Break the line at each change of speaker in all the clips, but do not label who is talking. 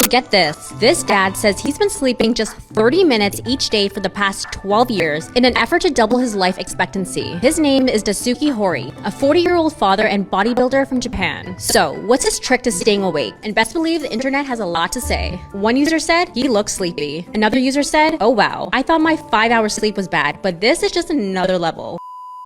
Get this dad says he's been sleeping just 30 minutes each day for the past 12 years in an effort to double his life expectancy. His name is Daisuke Hori, a 40-year-old father and bodybuilder from Japan. So, what's his trick to staying awake? And best believe the internet has a lot to say. One user said he looks sleepy. Another user said, oh wow, I thought my 5-hour sleep was bad, but this is just another level.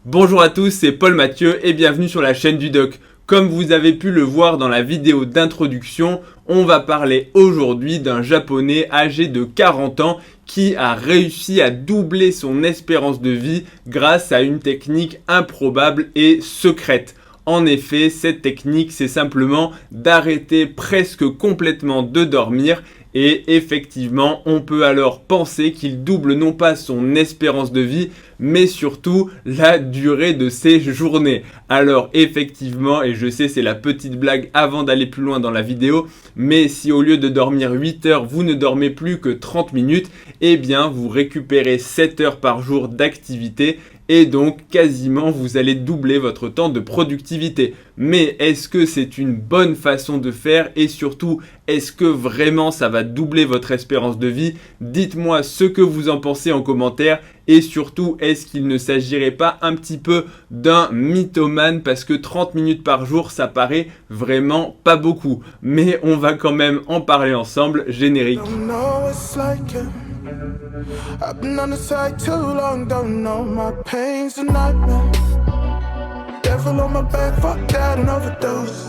Bonjour à tous, c'est Paul Mathieu et bienvenue sur la chaîne du Doc. Comme vous avez pu le voir dans la vidéo d'introduction, on va parler aujourd'hui d'un japonais âgé de 40 ans qui a réussi à doubler son espérance de vie grâce à une technique improbable et secrète. En effet, cette technique, c'est simplement d'arrêter presque complètement de dormir. Et effectivement, on peut alors penser qu'il double non pas son espérance de vie, mais surtout la durée de ses journées. Alors effectivement, et je sais c'est la petite blague avant d'aller plus loin dans la vidéo, mais si au lieu de dormir 8 heures, vous ne dormez plus que 30 minutes, eh bien vous récupérez 7 heures par jour d'activité. Et donc, quasiment, vous allez doubler votre temps de productivité. Mais est-ce que c'est une bonne façon de faire? Et surtout, est-ce que vraiment ça va doubler votre espérance de vie? Dites-moi ce que vous en pensez en commentaire. Et surtout, est-ce qu'il ne s'agirait pas un petit peu d'un mythomane? Parce que 30 minutes par jour, ça paraît vraiment pas beaucoup. Mais on va quand même en parler ensemble. Générique.
I've been on the side too long, don't know my pain's a nightmare. Devil on my back, fuck that, an overdose.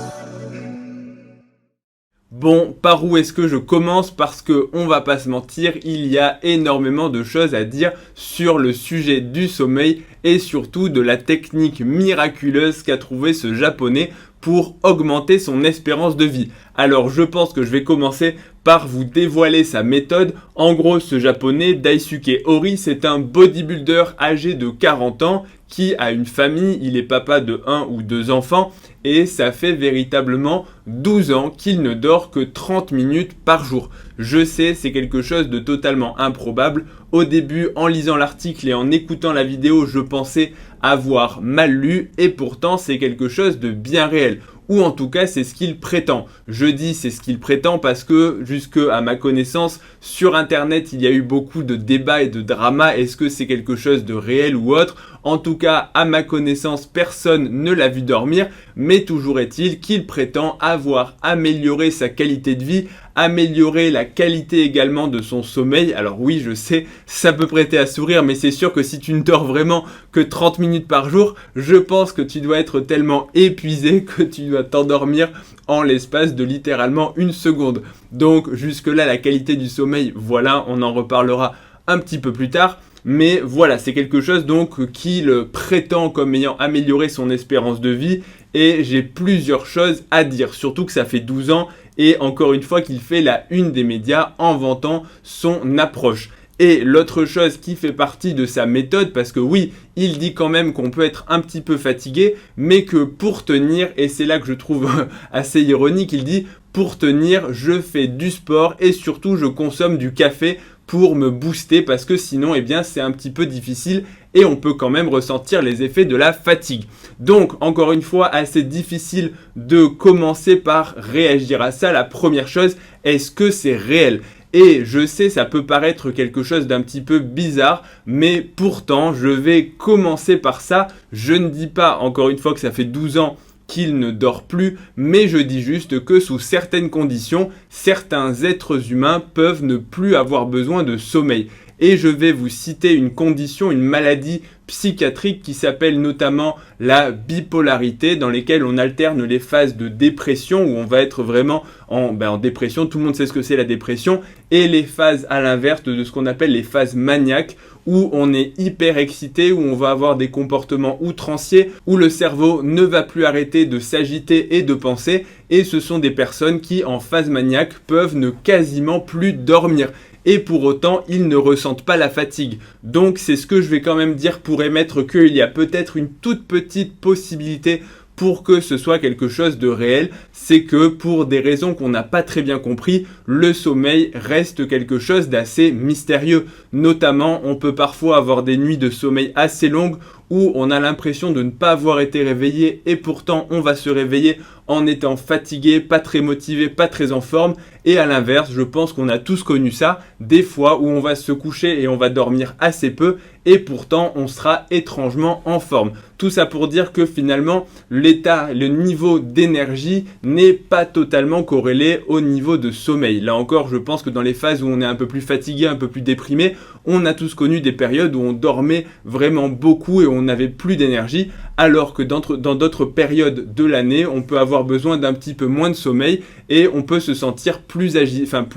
Bon, par où est-ce que je commence? Parce que, on va pas se mentir, il y a énormément de choses à dire sur le sujet du sommeil et surtout de la technique miraculeuse qu'a trouvé ce japonais pour augmenter son espérance de vie. Alors je pense que je vais commencer par vous dévoiler sa méthode. En gros, ce japonais, Daisuke Hori, c'est un bodybuilder âgé de 40 ans qui a une famille, il est papa de 1 ou 2 enfants et ça fait véritablement 12 ans qu'il ne dort que 30 minutes par jour. Je sais, c'est quelque chose de totalement improbable. Au début, en lisant l'article et en écoutant la vidéo, je pensais avoir mal lu et pourtant c'est quelque chose de bien réel. Ou en tout cas, c'est ce qu'il prétend. Je dis c'est ce qu'il prétend parce que, jusque à ma connaissance, sur Internet, il y a eu beaucoup de débats et de dramas. Est-ce que c'est quelque chose de réel ou autre? En tout cas, à ma connaissance, personne ne l'a vu dormir. Mais toujours est-il qu'il prétend avoir amélioré sa qualité de vie, améliorer la qualité également de son sommeil. Alors oui, je sais, ça peut prêter à sourire, mais c'est sûr que si tu ne dors vraiment que 30 minutes par jour, je pense que tu dois être tellement épuisé que tu dois t'endormir en l'espace de littéralement 1 seconde. Donc jusque-là, la qualité du sommeil, voilà, on en reparlera un petit peu plus tard. Mais voilà, c'est quelque chose donc qu'il prétend comme ayant amélioré son espérance de vie et j'ai plusieurs choses à dire, surtout que ça fait 12 ans et encore une fois qu'il fait la une des médias en vantant son approche. Et l'autre chose qui fait partie de sa méthode, parce que oui, il dit quand même qu'on peut être un petit peu fatigué, mais que pour tenir, et c'est là que je trouve assez ironique, il dit « Pour tenir, je fais du sport et surtout je consomme du café pour me booster parce que sinon, eh bien, c'est un petit peu difficile et on peut quand même ressentir les effets de la fatigue. » Donc, encore une fois, assez difficile de commencer par réagir à ça. La première chose, est-ce que c'est réel ? Et je sais, ça peut paraître quelque chose d'un petit peu bizarre, mais pourtant, je vais commencer par ça. Je ne dis pas, encore une fois, que ça fait 12 ans qu'il ne dort plus, mais je dis juste que sous certaines conditions, certains êtres humains peuvent ne plus avoir besoin de sommeil. Et je vais vous citer une condition, une maladie psychiatrique qui s'appelle notamment la bipolarité, dans lesquelles on alterne les phases de dépression, où on va être vraiment en dépression, tout le monde sait ce que c'est la dépression, et les phases à l'inverse de ce qu'on appelle les phases maniaques, où on est hyper excité, où on va avoir des comportements outranciers, où le cerveau ne va plus arrêter de s'agiter et de penser, et ce sont des personnes qui, en phase maniaque, peuvent ne quasiment plus dormir. Et pour autant, ils ne ressentent pas la fatigue. Donc c'est ce que je vais quand même dire pour émettre qu'il y a peut-être une toute petite possibilité pour que ce soit quelque chose de réel, c'est que pour des raisons qu'on n'a pas très bien compris, le sommeil reste quelque chose d'assez mystérieux. Notamment, on peut parfois avoir des nuits de sommeil assez longues où on a l'impression de ne pas avoir été réveillé et pourtant on va se réveiller en étant fatigué, pas très motivé, pas très en forme. Et à l'inverse, je pense qu'on a tous connu ça, des fois où on va se coucher et on va dormir assez peu et pourtant on sera étrangement en forme. Tout ça pour dire que finalement le niveau d'énergie n'est pas totalement corrélé au niveau de sommeil. Là encore, je pense que dans les phases où on est un peu plus fatigué, un peu plus déprimé, on a tous connu des périodes où on dormait vraiment beaucoup et on n'avait plus d'énergie, alors que dans d'autres périodes de l'année, on peut avoir besoin d'un petit peu moins de sommeil et on peut se sentir plus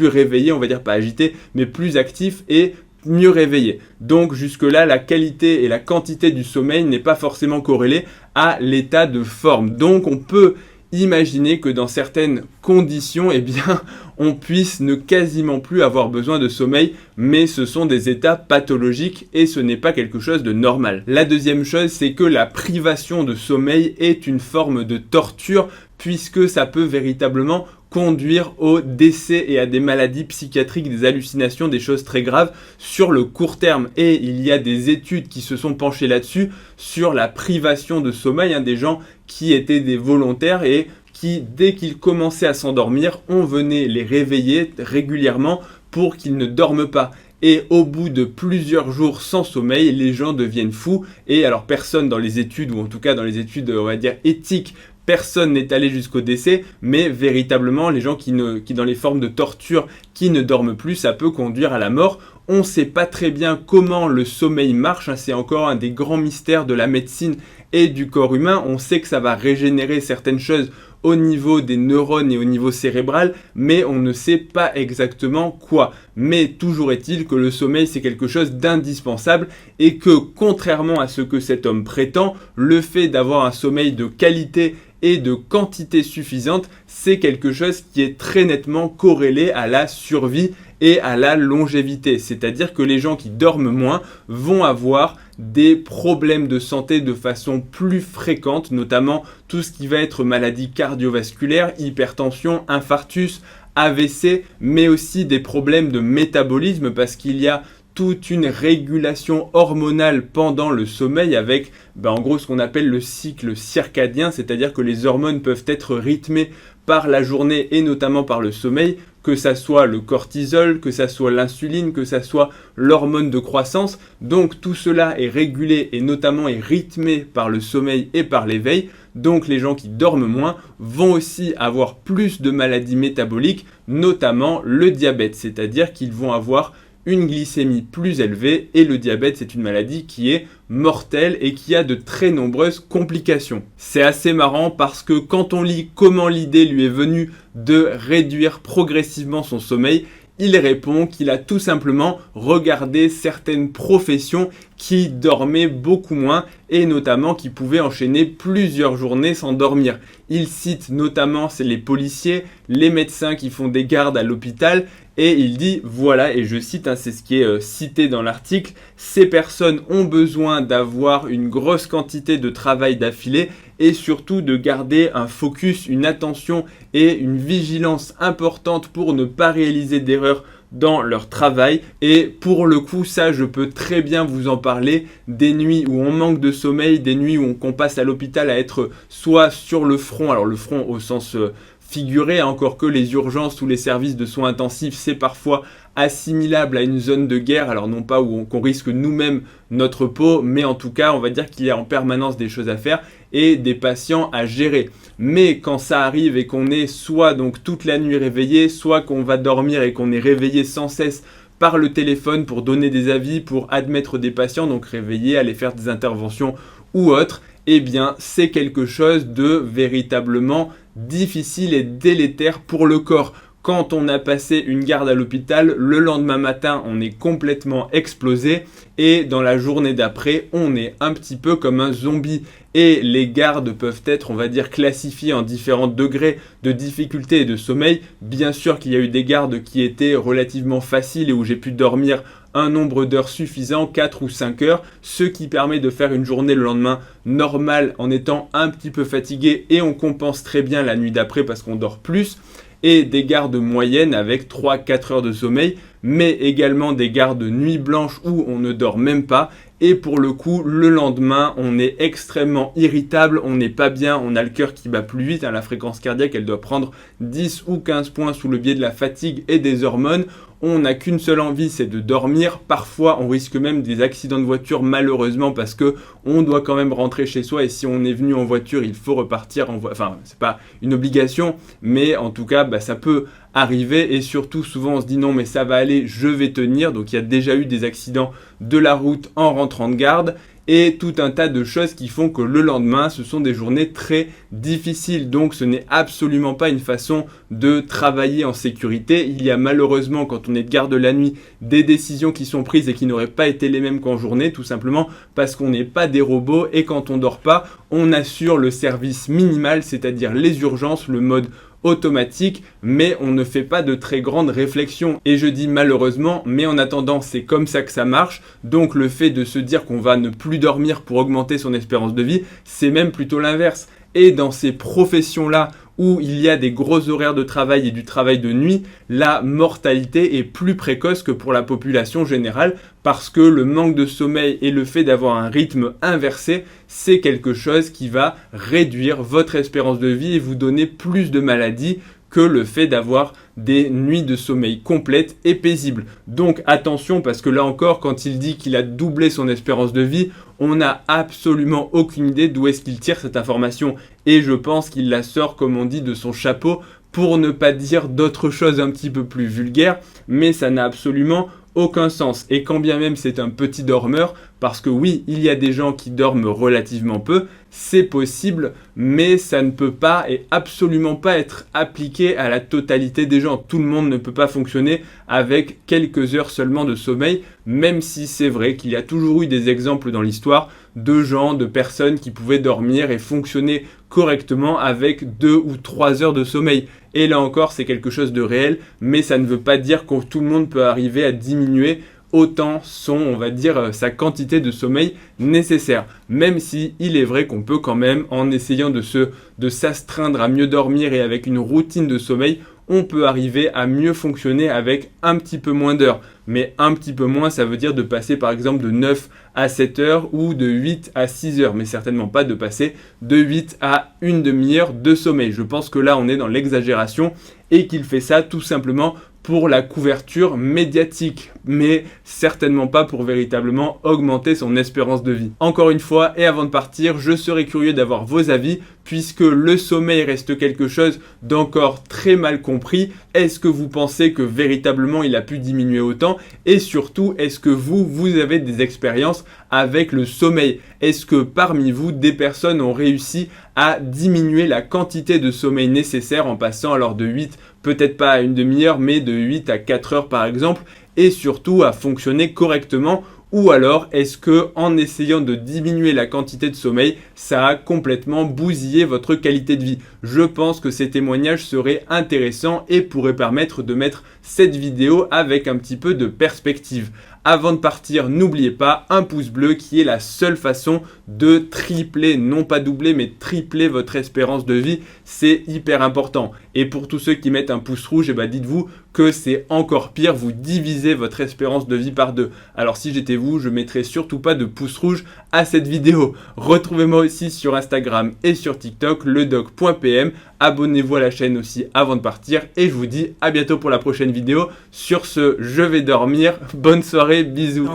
réveillé, on va dire pas agité, mais plus actif et mieux réveillé. Donc jusque-là, la qualité et la quantité du sommeil n'est pas forcément corrélée à l'état de forme. Donc on peut imaginer que dans certaines conditions, eh bien, on puisse ne quasiment plus avoir besoin de sommeil, mais ce sont des états pathologiques et ce n'est pas quelque chose de normal. La deuxième chose, c'est que la privation de sommeil est une forme de torture, puisque ça peut véritablement conduire au décès et à des maladies psychiatriques, des hallucinations, des choses très graves sur le court terme. Et il y a des études qui se sont penchées là-dessus, sur la privation de sommeil, des gens qui étaient des volontaires et qui, dès qu'ils commençaient à s'endormir, on venait les réveiller régulièrement pour qu'ils ne dorment pas. Et au bout de plusieurs jours sans sommeil, les gens deviennent fous. Et alors personne dans les études, ou en tout cas dans les études, on va dire, éthiques, personne n'est allé jusqu'au décès, mais véritablement, les gens qui dans les formes de torture, qui ne dorment plus, ça peut conduire à la mort. On ne sait pas très bien comment le sommeil marche, c'est encore un des grands mystères de la médecine et du corps humain. On sait que ça va régénérer certaines choses au niveau des neurones et au niveau cérébral, mais on ne sait pas exactement quoi. Mais toujours est-il que le sommeil, c'est quelque chose d'indispensable et que, contrairement à ce que cet homme prétend, le fait d'avoir un sommeil de qualité et de quantité suffisante, c'est quelque chose qui est très nettement corrélé à la survie et à la longévité. C'est-à-dire que les gens qui dorment moins vont avoir des problèmes de santé de façon plus fréquente, notamment tout ce qui va être maladie cardiovasculaire, hypertension, infarctus, AVC, mais aussi des problèmes de métabolisme parce qu'il y a toute une régulation hormonale pendant le sommeil avec en gros ce qu'on appelle le cycle circadien, c'est-à-dire que les hormones peuvent être rythmées par la journée et notamment par le sommeil, que ça soit le cortisol, que ça soit l'insuline, que ça soit l'hormone de croissance. Donc tout cela est régulé et notamment est rythmé par le sommeil et par l'éveil. Donc les gens qui dorment moins vont aussi avoir plus de maladies métaboliques, notamment le diabète, c'est-à-dire qu'ils vont avoir une glycémie plus élevée et le diabète, c'est une maladie qui est mortelle et qui a de très nombreuses complications. C'est assez marrant parce que quand on lit comment l'idée lui est venue de réduire progressivement son sommeil, il répond qu'il a tout simplement regardé certaines professions qui dormaient beaucoup moins et notamment qui pouvaient enchaîner plusieurs journées sans dormir. Il cite notamment les policiers, les médecins qui font des gardes à l'hôpital et il dit voilà, et je cite, c'est ce qui est cité dans l'article, ces personnes ont besoin d'avoir une grosse quantité de travail d'affilée et surtout de garder un focus, une attention et une vigilance importante pour ne pas réaliser d'erreurs dans leur travail. Et pour le coup, ça, je peux très bien vous en parler, des nuits où on manque de sommeil, des nuits où qu'on passe à l'hôpital à être soit sur le front, alors le front au sens figuré, encore que les urgences ou les services de soins intensifs, c'est parfois assimilable à une zone de guerre, alors non pas qu'on risque nous-mêmes notre peau, mais en tout cas, on va dire qu'il y a en permanence des choses à faire et des patients à gérer. Mais quand ça arrive et qu'on est soit donc toute la nuit réveillé, soit qu'on va dormir et qu'on est réveillé sans cesse par le téléphone pour donner des avis, pour admettre des patients, donc réveiller, aller faire des interventions ou autre, eh bien c'est quelque chose de véritablement difficile et délétère pour le corps. Quand on a passé une garde à l'hôpital, le lendemain matin, on est complètement explosé et dans la journée d'après, on est un petit peu comme un zombie. Et les gardes peuvent être, on va dire, classifiées en différents degrés de difficulté et de sommeil. Bien sûr qu'il y a eu des gardes qui étaient relativement faciles et où j'ai pu dormir un nombre d'heures suffisant, 4 ou 5 heures, ce qui permet de faire une journée le lendemain normale en étant un petit peu fatigué et on compense très bien la nuit d'après parce qu'on dort plus. Et des gardes moyennes avec 3-4 heures de sommeil, mais également des gardes nuit blanche où on ne dort même pas. et pour le coup, le lendemain, on est extrêmement irritable, on n'est pas bien, on a le cœur qui bat plus vite, hein, la fréquence cardiaque, elle doit prendre 10 ou 15 points sous le biais de la fatigue et des hormones. On n'a qu'une seule envie, c'est de dormir. Parfois, on risque même des accidents de voiture, malheureusement, parce que on doit quand même rentrer chez soi. Et si on est venu en voiture, il faut repartir en voiture. Enfin, c'est pas une obligation, mais en tout cas, ça peut arriver. Et surtout, souvent, on se dit non, mais ça va aller, je vais tenir. Donc, il y a déjà eu des accidents de la route en rentrant de garde. Et tout un tas de choses qui font que le lendemain, ce sont des journées très difficiles. Donc, ce n'est absolument pas une façon de travailler en sécurité. Il y a malheureusement, quand on est de garde la nuit, des décisions qui sont prises et qui n'auraient pas été les mêmes qu'en journée, tout simplement parce qu'on n'est pas des robots et quand on dort pas, on assure le service minimal, c'est-à-dire les urgences, le mode automatique, mais on ne fait pas de très grandes réflexions. Et je dis malheureusement, mais en attendant, c'est comme ça que ça marche. Donc le fait de se dire qu'on va ne plus dormir pour augmenter son espérance de vie, c'est même plutôt l'inverse. Et dans ces professions-là, où il y a des gros horaires de travail et du travail de nuit, la mortalité est plus précoce que pour la population générale parce que le manque de sommeil et le fait d'avoir un rythme inversé, c'est quelque chose qui va réduire votre espérance de vie et vous donner plus de maladies que le fait d'avoir des nuits de sommeil complètes et paisibles. Donc attention parce que là encore, quand il dit qu'il a doublé son espérance de vie, on n'a absolument aucune idée d'où est-ce qu'il tire cette information. Et je pense qu'il la sort, comme on dit, de son chapeau pour ne pas dire d'autres choses un petit peu plus vulgaires, mais ça n'a absolument aucun sens. Et quand bien même c'est un petit dormeur, parce que oui, il y a des gens qui dorment relativement peu, c'est possible, mais ça ne peut pas et absolument pas être appliqué à la totalité des gens. Tout le monde ne peut pas fonctionner avec quelques heures seulement de sommeil, même si c'est vrai qu'il y a toujours eu des exemples dans l'histoire de gens, de personnes qui pouvaient dormir et fonctionner correctement avec 2 ou 3 heures de sommeil. Et là encore, c'est quelque chose de réel, mais ça ne veut pas dire que tout le monde peut arriver à diminuer autant on va dire, sa quantité de sommeil nécessaire. Même si il est vrai qu'on peut quand même, en essayant de s'astreindre à mieux dormir et avec une routine de sommeil, on peut arriver à mieux fonctionner avec un petit peu moins d'heures. Mais un petit peu moins, ça veut dire de passer par exemple de 9 à 7 heures ou de 8 à 6 heures, mais certainement pas de passer de 8 à une demi-heure de sommeil. Je pense que là, on est dans l'exagération et qu'il fait ça tout simplement pour la couverture médiatique, mais certainement pas pour véritablement augmenter son espérance de vie. Encore une fois, et avant de partir, je serais curieux d'avoir vos avis, puisque le sommeil reste quelque chose d'encore très mal compris. Est-ce que vous pensez que véritablement il a pu diminuer autant? Et surtout, est-ce que vous avez des expériences avec le sommeil? Est-ce que parmi vous, des personnes ont réussi à diminuer la quantité de sommeil nécessaire en passant alors de 8, peut-être pas à une demi-heure, mais de 8 à 4 heures par exemple, et surtout à fonctionner correctement? Ou alors, est-ce que en essayant de diminuer la quantité de sommeil, ça a complètement bousillé votre qualité de vie? Je pense que ces témoignages seraient intéressants et pourraient permettre de mettre cette vidéo avec un petit peu de perspective. Avant de partir, n'oubliez pas un pouce bleu qui est la seule façon de tripler, non pas doubler, mais tripler votre espérance de vie. C'est hyper important. Et pour tous ceux qui mettent un pouce rouge, dites-vous que c'est encore pire, vous divisez votre espérance de vie par 2. Alors si j'étais vous, je mettrais surtout pas de pouce rouge à cette vidéo. Retrouvez-moi aussi sur Instagram et sur TikTok, ledoc.pm. Abonnez-vous à la chaîne aussi avant de partir et je vous dis à bientôt pour la prochaine vidéo. Sur ce, je vais dormir. Bonne soirée, bisous.